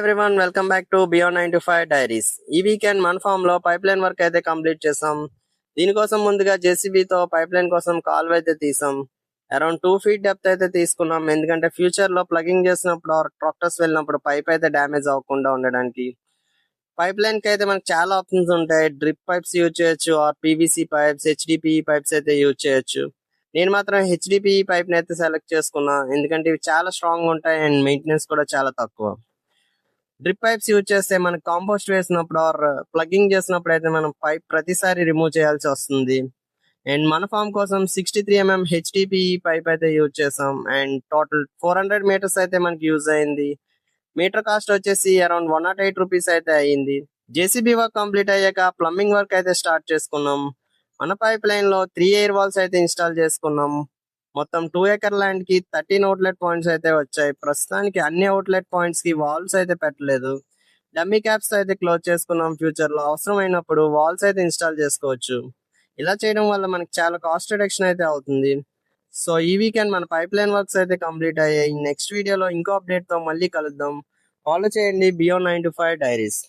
Everyone welcome back to beyond 9 to 5 diaries. ఈ weekend మన form లో పైప్ లైన్ వర్క్ అయితే కంప్లీట్ చేసాం. దీనికోసం ముందుగా జేసీబీతో పైప్ లైన్ కోసం కాల్వ్ అయితే తీసాం. అరౌండ్ 2 feet డెప్త్ అయితే తీసుకున్నాం, ఎందుకంటే ఫ్యూచర్ లో ప్లగింగ్ చేసినప్పుడు ట్రాక్టర్స్ వెళ్ళినప్పుడు పైప్ అయితే డ్యామేజ్ అవ్వకుండా ఉండడానికి. పైప్ లైన్ కి అయితే మనకు చాలా ఆప్షన్స్ ఉంటాయి. డ్రిప్ పైప్స్ యూజ్ చేయొచ్చు, or PVC pipes, HDPE pipes అయితే యూజ్ చేయొచ్చు. నేను మాత్రం హెచ్డిపిఈ పైప్ ని అయితే సెలెక్ట్ చేసుకున్నా, ఎందుకంటే ఇవి చాలా స్ట్రాంగ్ ఉంటాయి అండ్ మెయింటెనెన్స్ కూడా చాలా తక్కువ. డ్రిప్ పైప్స్ యూజ్ చేస్తే మనకి కాంపోస్ట్ వేసినప్పుడు ఆర్ ప్లగింగ్ చేసినప్పుడు అయితే మనం పైప్ ప్రతిసారి రిమూవ్ చేయాల్సి వస్తుంది. అండ్ మన ఫామ్ కోసం 63 mm హెచ్డిపిఈ పైప్ అయితే యూజ్ చేసాం. అండ్ టోటల్ 400 meters అయితే మనకి యూజ్ అయింది. మీటర్ కాస్ట్ వచ్చేసి అరౌండ్ 108 రూపీస్ అయితే అయ్యింది. జేసీబీ వర్క్ కంప్లీట్ అయ్యాక ప్లంబింగ్ వర్క్ అయితే స్టార్ట్ చేసుకున్నాం. మన పైప్ లైన్ లో 3 ఎయిర్ వాల్స్ అయితే ఇన్స్టాల్ చేసుకున్నాం. మొత్తం 2 acre ల్యాండ్ కి 13 అవుట్లెట్ పాయింట్స్ అయితే వచ్చాయి. ప్రస్తుతానికి అన్ని అవుట్లెట్ పాయింట్స్ కి వాల్స్ అయితే పెట్టలేదు. డమ్మీ క్యాప్స్ అయితే క్లోజ్ చేసుకున్నాం. ఫ్యూచర్ లో అవసరమైనప్పుడు వాల్స్ అయితే ఇన్స్టాల్ చేసుకోవచ్చు. ఇలా చేయడం వల్ల మనకి చాలా కాస్ట్ రిడక్షన్ అయితే అవుతుంది. సో ఈ వీకెండ్ మన పైప్ లైన్ వర్క్స్ అయితే కంప్లీట్ అయ్యాయి. నెక్స్ట్ వీడియోలో ఇంకో అప్డేట్ తో మళ్ళీ కలుద్దాం. ఫాలో చేయండి బియాండ్ 9 to 5 డైరీస్.